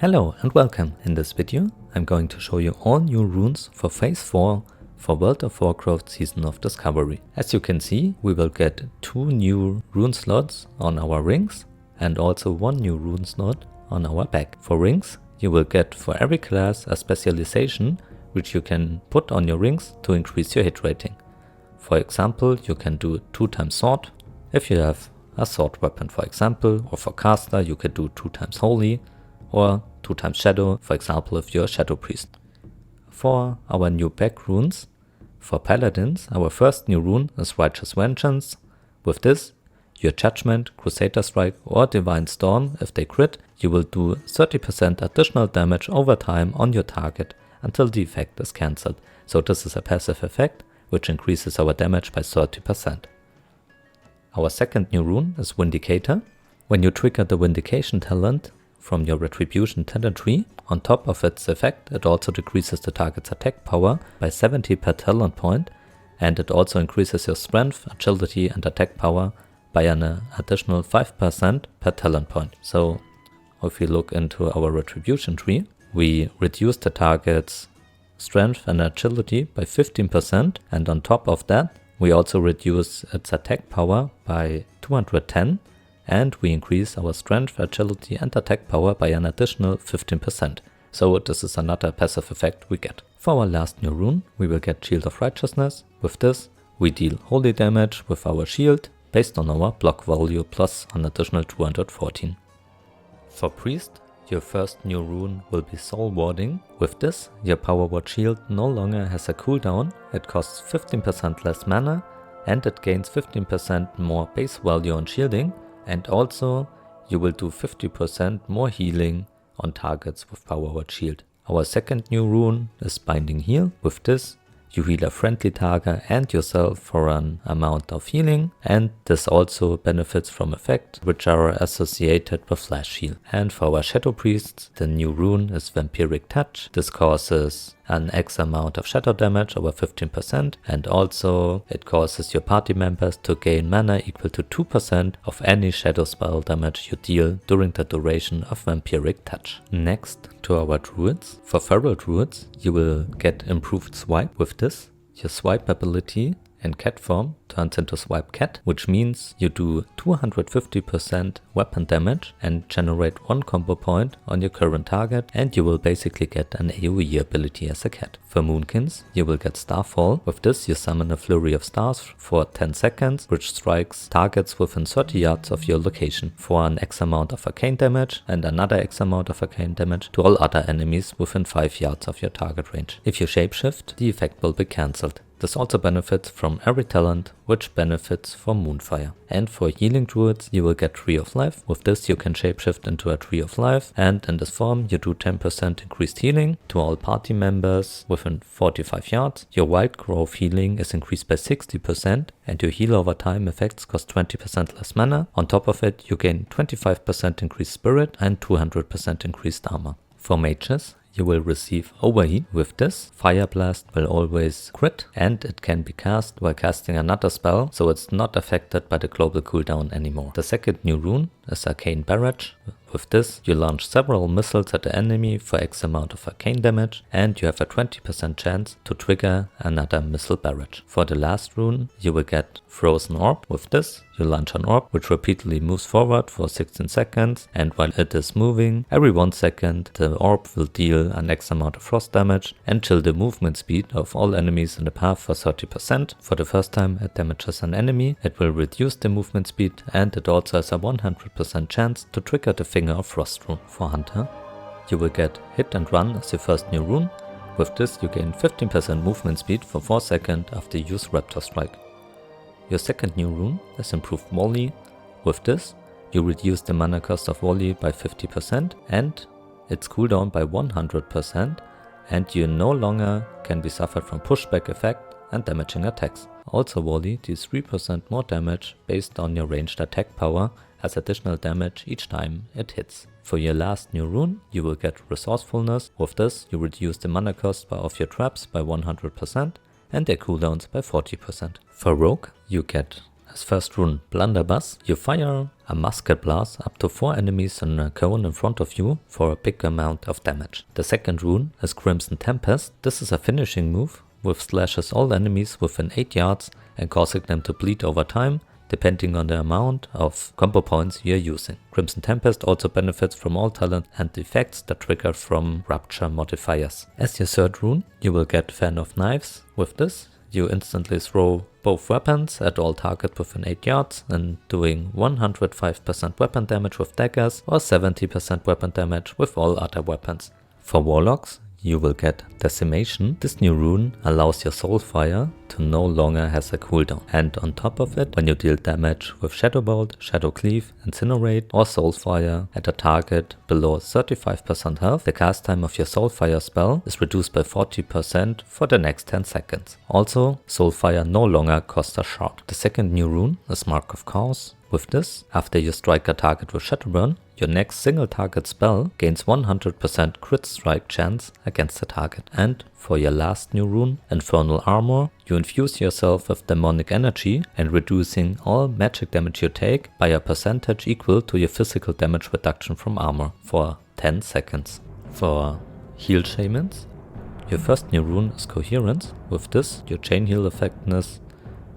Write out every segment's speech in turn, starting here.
Hello and welcome. In this video I'm going to show you all new runes for Phase 4 for World of Warcraft Season of Discovery. As you can see, we will get 2 new rune slots on our rings and also 1 new rune slot on our back. For rings, you will get for every class a specialization which you can put on your rings to increase your hit rating. For example, you can do 2 times sword if you have a sword weapon, for example, or for caster you could do 2 times holy, or 2 times shadow, for example if you're a shadow priest. For our new back runes, for paladins, our first new rune is Righteous Vengeance. With this, your Judgment, Crusader Strike or Divine Storm, if they crit, you will do 30% additional damage over time on your target until the effect is cancelled. So this is a passive effect which increases our damage by 30%. Our second new rune is Vindicator. When you trigger the Vindication talent from your Retribution talent tree, on top of its effect, it also decreases the target's attack power by 70 per talent point, and it also increases your strength, agility and attack power by an additional 5% per talent point. So if we look into our Retribution tree, we reduce the target's strength and agility by 15%, and on top of that we also reduce its attack power by 210, and we increase our strength, agility and attack power by an additional 15%. So this is another passive effect we get. For our last new rune, we will get Shield of Righteousness. With this, we deal holy damage with our shield based on our block value plus an additional 214. For priest, your first new rune will be Soul Warding. With this, your Power Ward shield no longer has a cooldown, it costs 15% less mana, and it gains 15% more base value on shielding, and also you will do 50% more healing on targets with Power Ward shield. Our second new rune is Binding Heal. With this, you heal a friendly target and yourself for an amount of healing, and this also benefits from effects which are associated with Flash Heal. And for our Shadow Priests, the new rune is Vampiric Touch. This causes an X amount of shadow damage over 15%, and also it causes your party members to gain mana equal to 2% of any shadow spell damage you deal during the duration of Vampiric Touch. Next to our druids. For feral druids, you will get improved swipe. With this, your swipe ability in cat form turns into Swipe Cat, which means you do 250% weapon damage and generate 1 combo point on your current target, and you will basically get an AoE ability as a cat. For Moonkins, you will get Starfall. With this, you summon a flurry of stars for 10 seconds, which strikes targets within 30 yards of your location for an X amount of arcane damage and another X amount of arcane damage to all other enemies within 5 yards of your target range. If you shapeshift, the effect will be cancelled. This also benefits from every talent, which benefits from Moonfire. And for healing druids, you will get Tree of Life. With this, you can shapeshift into a Tree of Life, and in this form, you do 10% increased healing to all party members within 45 yards. Your Wild Growth healing is increased by 60%, and your heal over time effects cost 20% less mana. On top of it, you gain 25% increased spirit and 200% increased armor. For mages, you will receive Overheat. With this, Fire Blast will always crit, and it can be cast while casting another spell, so it's not affected by the global cooldown anymore. The second new rune is Arcane Barrage. With this, you launch several missiles at the enemy for X amount of arcane damage, and you have a 20% chance to trigger another missile barrage. For the last rune, you will get Frozen Orb. With this, you launch an orb which repeatedly moves forward for 16 seconds, and while it is moving, every 1 second the orb will deal an X amount of frost damage and chill the movement speed of all enemies in the path for 30%. For the first time it damages an enemy, it will reduce the movement speed, and it also has a 100% chance to trigger the Finger of Frost rune. For Hunter, you will get Hit and Run as your first new rune. With this, you gain 15% movement speed for 4 seconds after you use Raptor Strike. Your second new rune is Improved Volley. With this, you reduce the mana cost of Volley by 50% and its cooldown by 100%, and you no longer can be suffered from pushback effect and damaging attacks. Also, Volley deals 3% more damage based on your ranged attack power as additional damage each time it hits. For your last new rune, you will get Resourcefulness. With this, you reduce the mana cost of your traps by 100% and their cooldowns by 40%. For Rogue, you get as first rune Blunderbuss, you fire a musket blast up to 4 enemies in a cone in front of you for a big amount of damage. The second rune is Crimson Tempest. This is a finishing move which slashes all enemies within 8 yards and causing them to bleed over time, depending on the amount of combo points you are using. Crimson Tempest also benefits from all talent and effects that trigger from Rupture modifiers. As your third rune, you will get Fan of Knives. With this, you instantly throw both weapons at all targets within 8 yards and doing 105% weapon damage with daggers or 70% weapon damage with all other weapons. For Warlocks, you will get Decimation. This new rune allows your Soulfire to no longer has a cooldown. And on top of it, when you deal damage with Shadow Bolt, Shadow Cleave, Incinerate or Soulfire at a target below 35% health, the cast time of your Soulfire spell is reduced by 40% for the next 10 seconds. Also, Soulfire no longer costs a shot. The second new rune is Mark of Chaos. With this, after you strike a target with Shadowburn, your next single target spell gains 100% crit strike chance against the target. And for your last new rune, Infernal Armor, you infuse yourself with demonic energy and reducing all magic damage you take by a percentage equal to your physical damage reduction from armor for 10 seconds. For heal shamans, your first new rune is Coherence. With this, your chain heal effectiveness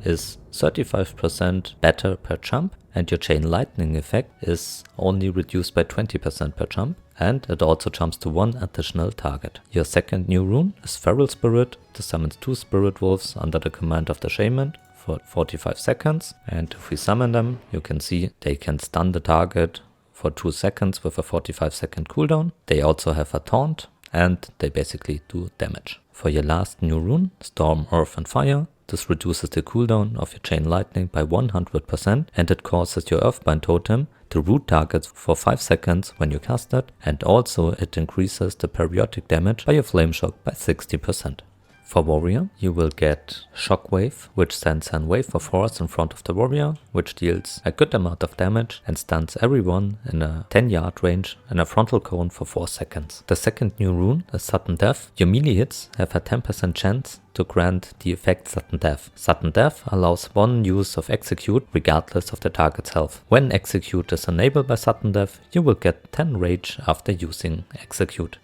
is 35% better per jump, and your chain lightning effect is only reduced by 20% per jump, and it also jumps to 1 additional target. Your second new rune is Feral Spirit. This summons 2 Spirit Wolves under the command of the Shaman for 45 seconds, and if we summon them, you can see they can stun the target for 2 seconds with a 45-second cooldown. They also have a taunt, and they basically do damage. For your last new rune, Storm, Earth and Fire, this reduces the cooldown of your Chain Lightning by 100% and it causes your Earthbind totem to root targets for 5 seconds when you cast it, and also it increases the periodic damage by your Flame Shock by 60%. For Warrior, you will get Shockwave, which sends a wave of force in front of the warrior, which deals a good amount of damage and stuns everyone in a 10-yard range in a frontal cone for 4 seconds. The second new rune is Sudden Death. Your melee hits have a 10% chance to grant the effect Sudden Death. Sudden Death allows one use of Execute regardless of the target's health. When Execute is enabled by Sudden Death, you will get 10 rage after using Execute.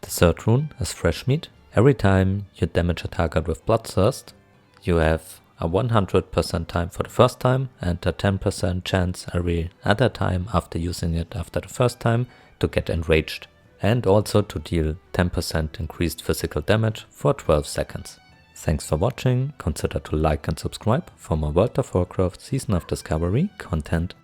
The third rune is Fresh Meat. Every time you damage a target with Bloodthirst, you have a 100% time for the first time and a 10% chance every other time after using it after the first time to get enraged, and also to deal 10% increased physical damage for 12 seconds. Thanks for watching. Consider to like and subscribe for more World of Warcraft Season of Discovery content.